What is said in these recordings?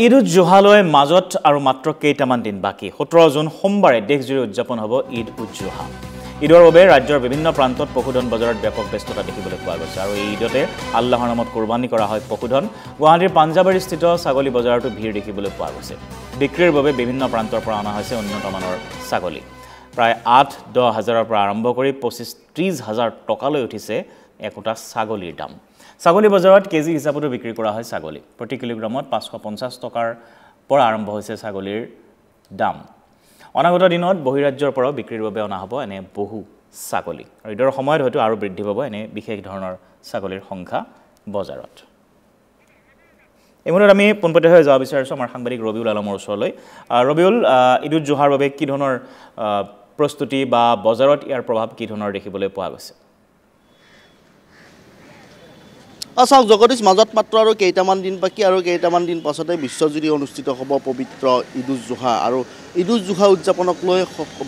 ঈদ উজ জোহালৈ মাজত আৰু মাত্ৰ কেইটামান দিন বাকী 17 জুন সোমবাৰে দেশজুৰি উদযাপন হ'ব ঈদ উজ জোহা ঈদৰ বাবে ৰাজ্যৰ বিভিন্ন প্ৰান্তত পশুধন বজাৰত ব্যাপক ব্যস্ততা দেখিবলৈ পোৱা গৈছে আৰু এই ঈদতে আল্লাহৰ নামত কুৰবানী কৰা হয় পশুধন গুৱাহাটীৰ পাঞ্জাবাৰীস্থিত ছাগলী বজাৰতো ভিৰ দেখিবলৈ পোৱা গৈছে বিক্ৰীৰ বাবে বিভিন্ন প্ৰান্তৰ পৰা অনা হৈছে উন্নত মানৰ ছাগলী প্ৰায় 8-10 হাজাৰৰ পৰা আৰম্ভ কৰি 25-30 হাজাৰ টকালৈ উঠিছে একোটা ছাগলীৰ দাম ছাগলী বজাৰত কেজি হিচাপতো বিক্ৰী কৰা হয় ছাগলী প্ৰতি কিলোগ্ৰামত 550 টকাৰ পৰা আৰম্ভ হৈছে ছাগলীৰ দাম অনাগত দিনত বহিৰাজ্যৰ পৰা বিক্ৰীৰ বাবে অনা হ'ব এনে বহু ছাগলী আৰু ঈদৰ সময়ত হয়তো আৰু বৃদ্ধি পাব এনে বিশেষ ধৰণৰ ছাগলীৰ সংখ্যা বজাৰত এই মুহূৰ্তত আমি পোনপটীয়া হৈ যাব বিচাৰিছোঁ আমাৰ সাংবাদিক ৰবিউল আলমৰ ওচৰলৈ ৰবিউল ঈদ উজ জোহাৰ বাবে কি ধৰণৰ প্ৰস্তুতি বা বজাৰত ইয়াৰ প্ৰভাৱ কি ধৰণৰ দেখিবলৈ পোৱা গৈছে চাওক জগদীশ মাজত মাত্ৰ আৰু কেইটামান দিন বাকী আৰু কেইটামান দিন পাছতে বিশ্বজুৰি অনুষ্ঠিত হ'ব পবিত্ৰ ঈদ উজ জোহা আৰু ঈদ উজ জোহা উদযাপনক লৈ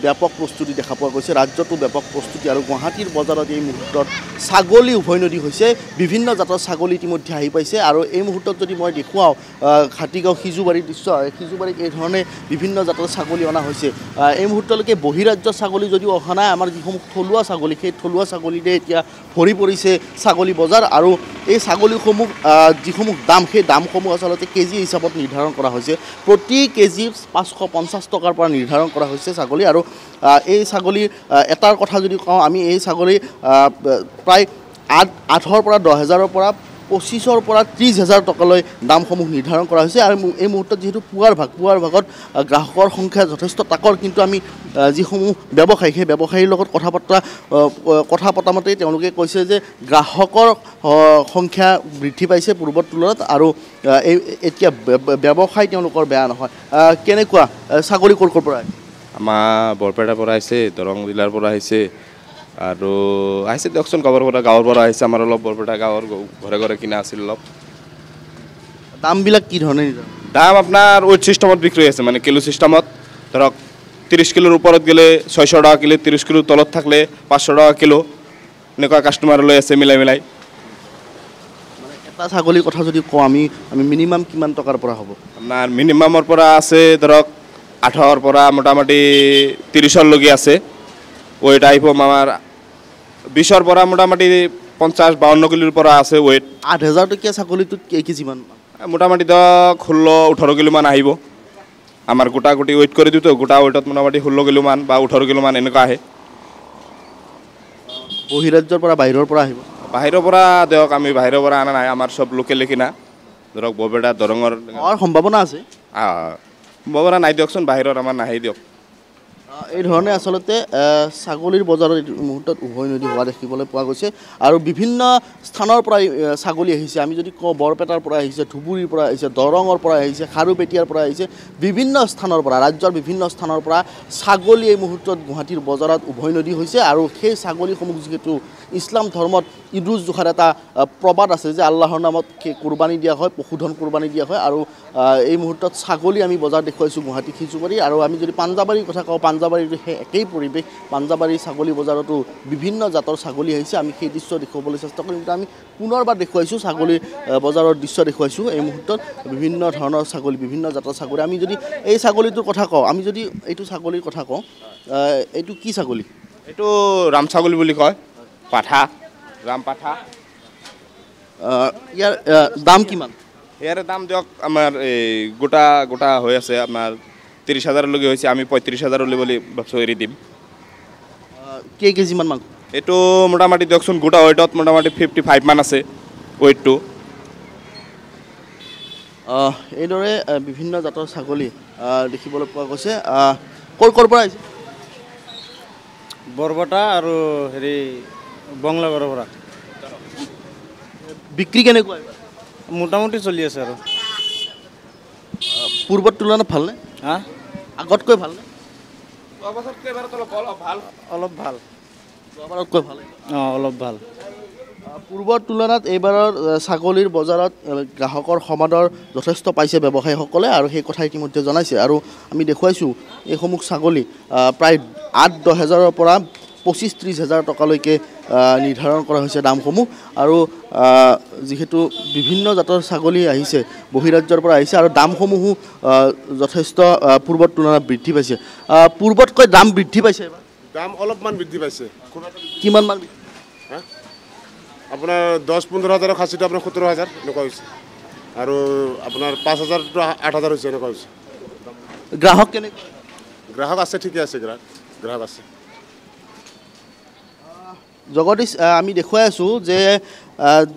ব্যাপক প্ৰস্তুতি দেখা পোৱা গৈছে ৰাজ্যতো ব্যাপক প্ৰস্তুতি আৰু গুৱাহাটীৰ বজাৰত এই মুহূৰ্তত ছাগলী উভৈনদী হৈছে বিভিন্ন জাতৰ ছাগলী ইতিমধ্যে আহি পাইছে আৰু এই মুহূৰ্তত যদি মই দেখুৱাওঁ ঘাটিগাঁও সিজুবাৰীৰ দৃশ্য সিজুবাৰীত এই ধৰণে বিভিন্ন জাতৰ ছাগলী অনা হৈছে এই মুহূৰ্তলৈকে বহিৰাজ্যৰ ছাগলী যদিও অহা নাই আমাৰ যিসমূহ থলুৱা ছাগলী সেই থলুৱা ছাগলীৰে এতিয়া ভৰি পৰিছে ছাগলী বজাৰ আৰু এই ছাগলীসমূহ যিসমূহ দাম সেই দামসমূহ আচলতে কেজি হিচাপত নিৰ্ধাৰণ কৰা হৈছে প্ৰতি কেজি 550 টকাৰ পৰা নিৰ্ধাৰণ কৰা হৈছে ছাগলী আৰু এই ছাগলীৰ এটাৰ কথা যদি কওঁ আমি এই ছাগলী প্ৰায় 8-ৰ পৰা 10 হাজাৰৰ পৰা 25ৰ পৰা 30 হাজাৰ টকালৈ দামসমূহ নিৰ্ধাৰণ কৰা হৈছে আৰু এই মুহূৰ্তত যিহেতু পুৱাৰ ভাগত গ্ৰাহকৰ সংখ্যা যথেষ্ট তাকৰ কিন্তু আমি যিসমূহ ব্যৱসায়ী সেই ব্যৱসায়ীৰ লগত কথা পতা মতে তেওঁলোকে কৈছে যে গ্ৰাহকৰ সংখ্যা বৃদ্ধি পাইছে পূৰ্বৰ তুলনাত আৰু এতিয়া ব্যৱসায় তেওঁলোকৰ বেয়া নহয় কেনেকুৱা ছাগলী ক'ৰ পৰা আমাৰ বৰপেটাৰ পৰা আহিছে দৰং জিলাৰ পৰা আহিছে আৰু আহিছে দিয়কচোন গাঁৱৰ পৰা আহিছে আমাৰ অলপ বৰপেটা গাঁৱৰ ঘৰে ঘৰে কিনা আছিল অলপ দামবিলাক কি ধৰণে দাম আপোনাৰ ৱেট ছিষ্টেমত বিক্ৰী হৈ আছে মানে কিলো ছিষ্টেমত ধৰক 30 কিলোৰ ওপৰত গ'লে 600 টকা কিলো 30 কিলোৰ তলত থাকিলে 500 টকা কিলো এনেকুৱা কাষ্টমাৰ লৈ আছে মিলাই মানে এটা ছাগলীৰ কথা যদি কওঁ আমি মিনিমাম কিমান টকাৰ পৰা হ'ব আপোনাৰ মিনিমামৰ পৰা আছে ধৰক 8ৰ পৰা মোটামুটি 30লৈকে আছে ৱেট আহিব আমাৰ 20ৰ পৰা মোটামুটি 50-52 কিলোৰ পৰা আছে ৱেট 8,000 টকীয়া ছাগলীটোত কেজিমান মোটামুটি ধৰক 16-18 কিলোমান আহিব আমাৰ গোটা ৱেট কৰি দিওঁতো গোটা ৱেটত মোটামুটি 16 কিলোমান বা 18 কিলোমান এনেকুৱা আহে বহিৰাজ্যৰ পৰা বাহিৰৰ পৰা আহিব বাহিৰৰ পৰা দিয়ক আমি বাহিৰৰ পৰা অনা নাই আমাৰ চব লোকেলে কিনা ধৰক বৰপেটা দৰঙৰ সম্ভাৱনা আছে সম্ভাৱনা নাই দিয়কচোন বাহিৰত আমাৰ নাহে দিয়ক এই ধৰণে আচলতে ছাগলীৰ বজাৰত এই মুহূৰ্তত উভৈনদী হোৱা দেখিবলৈ পোৱা গৈছে আৰু বিভিন্ন স্থানৰ পৰা ছাগলী আহিছে আমি যদি কওঁ বৰপেটাৰ পৰা আহিছে ধুবুৰীৰ পৰা আহিছে দৰঙৰ পৰা আহিছে খাৰুপেটীয়াৰ পৰা আহিছে বিভিন্ন স্থানৰ পৰা ৰাজ্যৰ বিভিন্ন স্থানৰ পৰা ছাগলী এই মুহূৰ্তত গুৱাহাটীৰ বজাৰত উভৈনদী হৈছে আৰু সেই ছাগলীসমূহ যিহেতু ইছলাম ধৰ্মত ঈদ উজ জোহাৰ এটা প্ৰবাদ আছে যে আল্লাহৰ নামত কুৰবানী দিয়া হয় পশুধন কুৰবানী দিয়া হয় আৰু এই মুহূৰ্তত ছাগলী আমি বজাৰ দেখুৱাইছোঁ গুৱাহাটী সিজুবাৰী আৰু আমি যদি পাঞ্জাবাৰীৰ কথা কওঁ পাঞ্জাবাৰীটো সেই একেই পৰিৱেশ পাঞ্জাবাৰী ছাগলী বজাৰতো বিভিন্ন জাতৰ ছাগলী আহিছে আমি সেই দৃশ্য দেখুৱাবলৈ চেষ্টা কৰিম কিন্তু আমি পুনৰবাৰ দেখুৱাইছোঁ ছাগলী বজাৰৰ দৃশ্য দেখুৱাইছোঁ এই মুহূৰ্তত বিভিন্ন ধৰণৰ ছাগলী বিভিন্ন জাতৰ ছাগলী আমি যদি এই ছাগলীটোৰ কথা কওঁ আমি যদি এইটো ছাগলীৰ কথা কওঁ এইটো কি ছাগলী এইটো ৰাম ছাগলী বুলি কয় পাঠা ৰাম পাঠা ইয়াৰ দাম কিমান ইয়াৰ দাম দিয়ক আমাৰ এই গোটা হৈ আছে আপোনাৰ 30,000লৈকে হৈছে আমি 35,000 বুলি ভাবছোঁ এৰি দিম কেজিমান মাংস এইটো মোটামুটি দিয়কচোন গোটা ৱেটত মোটামুটি 55 মান আছে ৱেটটো এইদৰে বিভিন্ন জাতৰ ছাগলী দেখিবলৈ পোৱা গৈছে ক'ৰ পৰা আহিছে বৰপেটা আৰু বংলাগড়ৰ পৰা বিক্ৰী কেনেকুৱা মোটামুটি চলি আছে আৰু পূৰ্বৰ তুলনাত ভালনে হা আগতকৈ ভালনে অলপ ভাল যোৱাবাৰতকৈ ভাল অলপ ভাল পূৰ্বৰ তুলনাত এইবাৰৰ ছাগলীৰ বজাৰত গ্ৰাহকৰ সমাদৰ যথেষ্ট পাইছে ব্যৱসায়ীসকলে আৰু সেই কথা ইতিমধ্যে জনাইছে আৰু আমি দেখুৱাইছোঁ এইসমূহ ছাগলী প্ৰায় 8-10 হাজাৰৰ পৰা 25-30 হাজাৰ টকালৈকে নিৰ্ধাৰণ কৰা হৈছে দামসমূহ আৰু যিহেতু বিভিন্ন জাতৰ ছাগলী আহিছে বহিৰাজ্যৰ পৰা আহিছে আৰু দামসমূহো যথেষ্ট পূৰ্বৰ তুলনাত বৃদ্ধি পাইছে পূৰ্বতকৈ দাম বৃদ্ধি পাইছে দাম অলপমান বৃদ্ধি পাইছে কিমান মান আপোনাৰ 10-15 হাজাৰৰ খাচীটো আপোনাৰ 17,000 এনেকুৱা হৈছে আৰু আপোনাৰ 5,000 to 8,000 হৈছে এনেকুৱা হৈছে গ্ৰাহক কেনেকৈ গ্ৰাহক আছে ঠিকে আছে গ্ৰাহক আছে জগদীশ আমি দেখুৱাই আছোঁ যে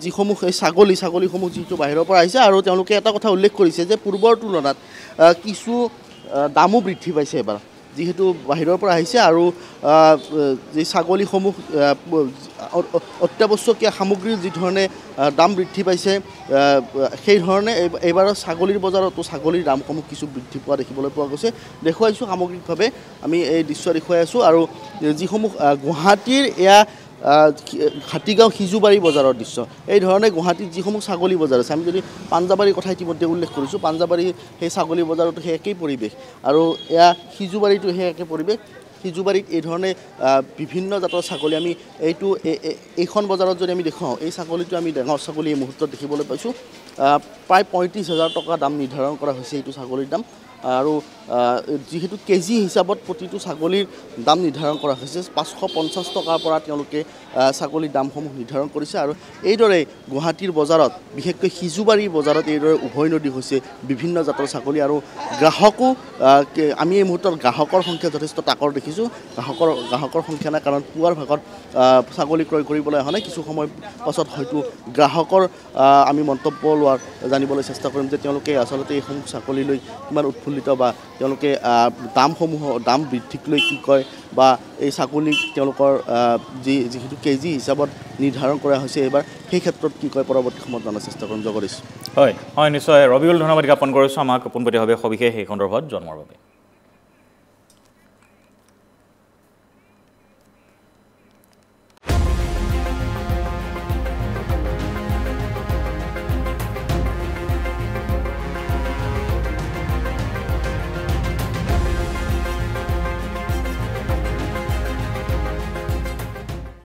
যিসমূহ এই ছাগলীসমূহ যিটো বাহিৰৰ পৰা আহিছে আৰু তেওঁলোকে এটা কথা উল্লেখ কৰিছে যে পূৰ্বৰ তুলনাত কিছু দামো বৃদ্ধি পাইছে এবাৰ যিহেতু বাহিৰৰ পৰা আহিছে আৰু যি ছাগলীসমূহ অত্যাৱশ্যকীয় সামগ্ৰীৰ যি ধৰণে দাম বৃদ্ধি পাইছে সেই ধৰণে এইবাৰ ছাগলীৰ বজাৰতো ছাগলীৰ দামসমূহ কিছু বৃদ্ধি পোৱা দেখিবলৈ পোৱা গৈছে দেখুৱাইছোঁ সামগ্ৰিকভাৱে আমি এই দৃশ্য দেখুৱাই আছোঁ আৰু যিসমূহ গুৱাহাটীৰ এয়া হাতীগাঁও সিজুবাৰী বজাৰৰ দৃশ্য এই ধৰণে গুৱাহাটীত যিসমূহ ছাগলী বজাৰ আছে আমি যদি পাঞ্জাবাৰীৰ কথা ইতিমধ্যে উল্লেখ কৰিছোঁ পাঞ্জাবাৰী সেই ছাগলী বজাৰতো সেই একেই পৰিৱেশ আৰু এয়া সিজুবাৰীটো সেই একে পৰিৱেশ সিজুবাৰীত এই ধৰণে বিভিন্ন জাতৰ ছাগলী আমি এইখন বজাৰত যদি আমি দেখুৱাওঁ এই ছাগলীটো আমি ডাঙৰ ছাগলী এই মুহূৰ্তত দেখিবলৈ পাইছোঁ প্ৰায় 35,000 টকা দাম নিৰ্ধাৰণ কৰা হৈছে এইটো ছাগলীৰ দাম আৰু যিহেতু কেজি হিচাপত প্ৰতিটো ছাগলীৰ দাম নিৰ্ধাৰণ কৰা হৈছে 550 টকাৰ পৰা তেওঁলোকে ছাগলীৰ দামসমূহ নিৰ্ধাৰণ কৰিছে আৰু এইদৰে গুৱাহাটীৰ বজাৰত বিশেষকৈ সিজুবাৰী বজাৰত এইদৰে উভৈনদী হৈছে বিভিন্ন জাতৰ ছাগলী আৰু গ্ৰাহকো আমি এই মুহূৰ্তত গ্ৰাহকৰ সংখ্যা যথেষ্ট তাকৰ দেখিছোঁ গ্ৰাহকৰ সংখ্যা নাই কাৰণ পুৱাৰ ভাগত ছাগলী ক্ৰয় কৰিবলৈ অহা নাই কিছু সময় পাছত হয়তো গ্ৰাহকৰ আমি মন্তব্য লোৱাৰ জানিবলৈ চেষ্টা কৰিম যে তেওঁলোকে আচলতে এইসমূহ ছাগলীলৈ কিমান উৎফুল্লিত বা তেওঁলোকে দাম বৃদ্ধিক লৈ কি কয় বা এই ছাগলীক তেওঁলোকৰ যিহেতু কেজি হিচাপত নিৰ্ধাৰণ কৰা হৈছে এইবাৰ সেই ক্ষেত্ৰত কি কয় পৰৱৰ্তী সময়ত জনাৰ চেষ্টা কৰিম জগদীশ হয় নিশ্চয় ৰবিউল ধন্যবাদ জ্ঞাপন কৰিছোঁ আমাক পোনপটীয়াভাৱে সবিশেষ সেই সন্দৰ্ভত জনোৱাৰ বাবে